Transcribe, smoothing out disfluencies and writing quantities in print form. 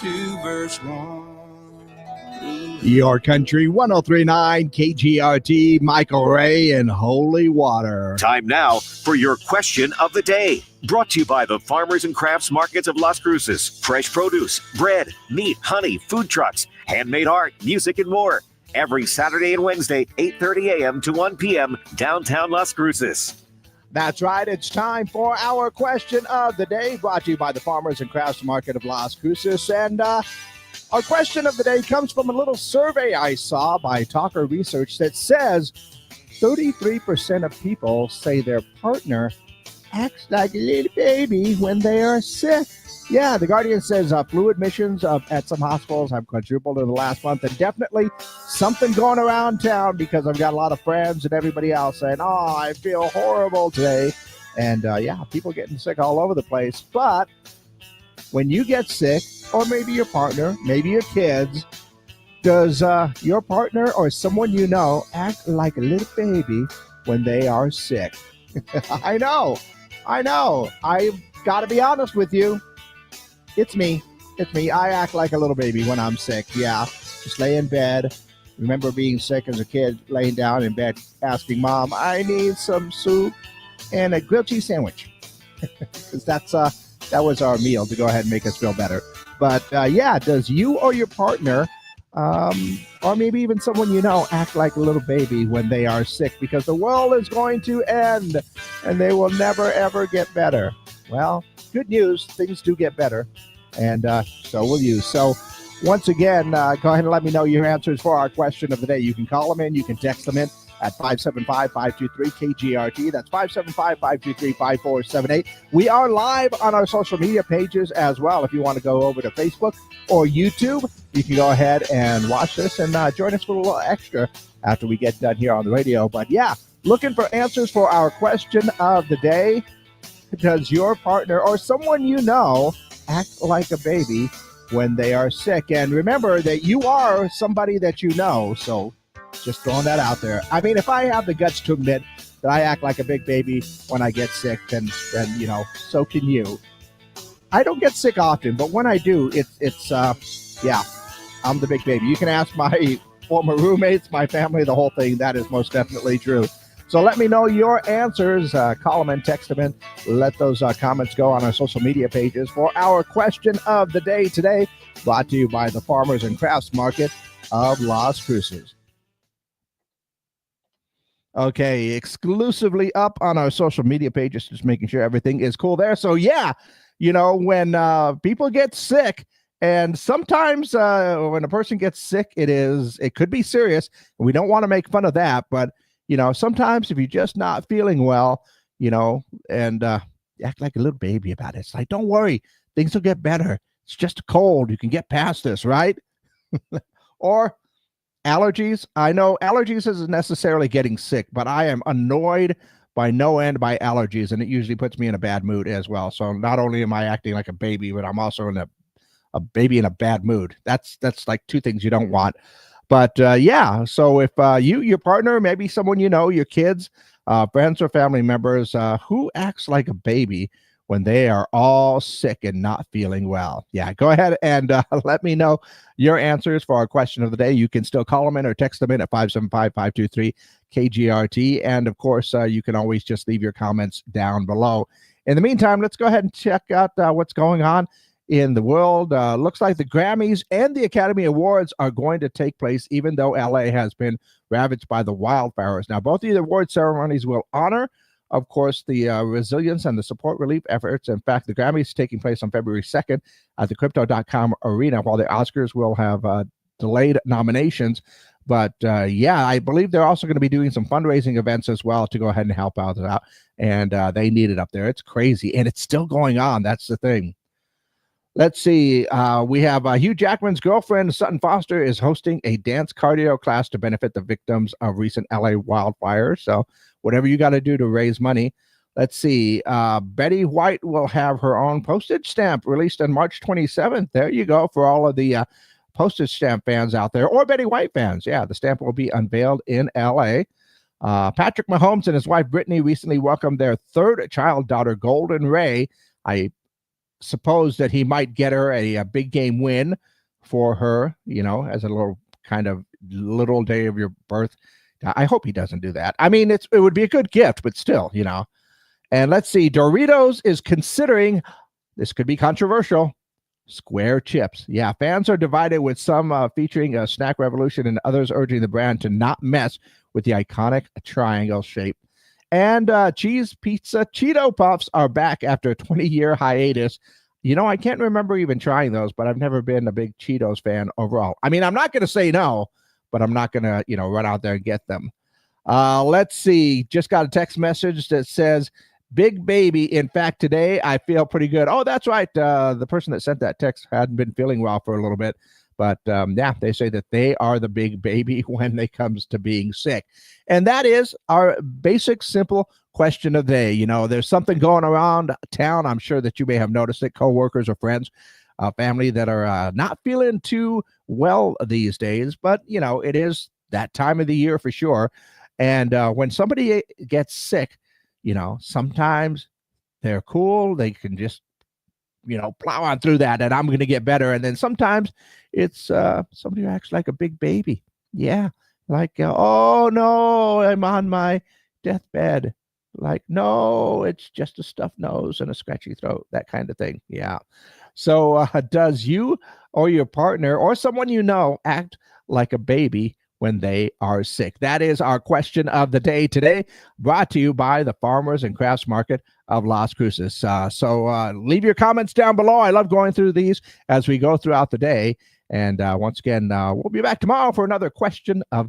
2 verse 1. Your Country 103.9 KGRT, Michael Ray and Holy Water. Time now for your question of the day. Brought to you by the Farmers and Crafts Markets of Las Cruces. Fresh produce, bread, meat, honey, food trucks, handmade art, music, and more. Every Saturday and Wednesday, 8:30 a.m. to 1 p.m., downtown Las Cruces. That's right. It's time for our question of the day, brought to you by the Farmers and Crafts Market of Las Cruces. And our question of the day comes from a little survey I saw by Talker Research that says 33% of people say their partner acts like a little baby when they are sick. Yeah, The Guardian says flu admissions at some hospitals have quadrupled in the last month, and definitely something going around town because I've got a lot of friends and everybody else saying, oh, I feel horrible today. And yeah, people getting sick all over the place. But when you get sick, or maybe your partner, maybe your kids, does your partner or someone you know act like a little baby when they are sick? I know. I've got to be honest with you. It's me. I act like a little baby when I'm sick. Yeah, just lay in bed. Remember being sick as a kid, laying down in bed, asking Mom, I need some soup and a grilled cheese sandwich. Because that was our meal to go ahead and make us feel better. But yeah, does you or your partner, or maybe even someone you know, act like a little baby when they are sick? Because the world is going to end and they will never, ever get better. Well, good news, things do get better, and so will you. So once again, go ahead and let me know your answers for our question of the day. You can call them in, you can text them in at 575-523-KGRT. That's 575-523-5478. We are live on our social media pages as well. If you want to go over to Facebook or YouTube, you can go ahead and watch this and join us for a little extra after we get done here on the radio. But yeah, looking for answers for our question of the day. Does your partner or someone you know act like a baby when they are sick? And remember that you are somebody that you know, so just throwing that out there. I mean, if I have the guts to admit that I act like a big baby when I get sick, then you know, so can you. I don't get sick often, but when I do, it's yeah, I'm the big baby. You can ask my former roommates, my family, the whole thing. That is most definitely true. So let me know your answers. Call them and text them in. Let those comments go on our social media pages for our question of the day today, brought to you by the Farmers and Crafts Market of Las Cruces. Okay, exclusively up on our social media pages, just making sure everything is cool there. So yeah, you know, when people get sick, and sometimes when a person gets sick, it could be serious. And we don't want to make fun of that, but you know, sometimes if you're just not feeling well, you know, and act like a little baby about it. It's like, don't worry, things will get better. It's just a cold. You can get past this, right? Or allergies. I know allergies isn't necessarily getting sick, but I am annoyed by no end by allergies, and it usually puts me in a bad mood as well. So not only am I acting like a baby, but I'm also in a baby in a bad mood. That's like two things you don't want. But yeah, so if your partner, maybe someone you know, your kids, friends or family members, who acts like a baby when they are all sick and not feeling well, yeah, go ahead and let me know your answers for our question of the day. You can still call them in or text them in at 575-523-KGRT. And of course, you can always just leave your comments down below. In the meantime, let's go ahead and check out what's going on in the world. Looks like the Grammys and the Academy Awards are going to take place, even though LA has been ravaged by the wildfires. Now, both of the award ceremonies will honor, of course, the resilience and the support relief efforts. In fact, the Grammys is taking place on February 2nd at the Crypto.com Arena, while the Oscars will have delayed nominations. But yeah, I believe they're also going to be doing some fundraising events as well to go ahead and help out. And they need it up there. It's crazy. And it's still going on. That's the thing. Let's see. We have Hugh Jackman's girlfriend, Sutton Foster, is hosting a dance cardio class to benefit the victims of recent LA wildfires. So whatever you got to do to raise money. Let's see. Betty White will have her own postage stamp released on March 27th. There you go for all of the postage stamp fans out there, or Betty White fans. Yeah, the stamp will be unveiled in LA. Patrick Mahomes and his wife Brittany recently welcomed their third child daughter, Golden Ray. I suppose that he might get her a big game win for her, as a little kind of little day of your birth. I hope he doesn't do that. I mean, it would be a good gift, but still, And let's see, Doritos is considering, this could be controversial, square chips. Yeah, fans are divided, with some featuring a snack revolution and others urging the brand to not mess with the iconic triangle shape. And cheese pizza Cheeto Puffs are back after a 20-year hiatus. I can't remember even trying those, but I've never been a big Cheetos fan overall. I mean, I'm not going to say no, but I'm not going to, run out there and get them. Let's see. Just got a text message that says, Big Baby. In fact, today I feel pretty good. Oh, that's right. The person that sent that text hadn't been feeling well for a little bit. But yeah, they say that they are the big baby when it comes to being sick. And that is our basic, simple question of the day. There's something going around town. I'm sure that you may have noticed it, coworkers or friends, family that are not feeling too well these days. But, it is that time of the year for sure. And when somebody gets sick, sometimes they're cool. They can just, plow on through that and I'm going to get better. And then sometimes it's somebody who acts like a big baby. Yeah. Like, oh no, I'm on my deathbed. Like, no, it's just a stuffed nose and a scratchy throat, that kind of thing. Yeah. So does you or your partner or someone act like a baby when they are sick? That is our question of the day today, brought to you by the Farmers and Crafts Market of Las Cruces. So leave your comments down below. I love going through these as we go throughout the day. And once again, we'll be back tomorrow for another question of the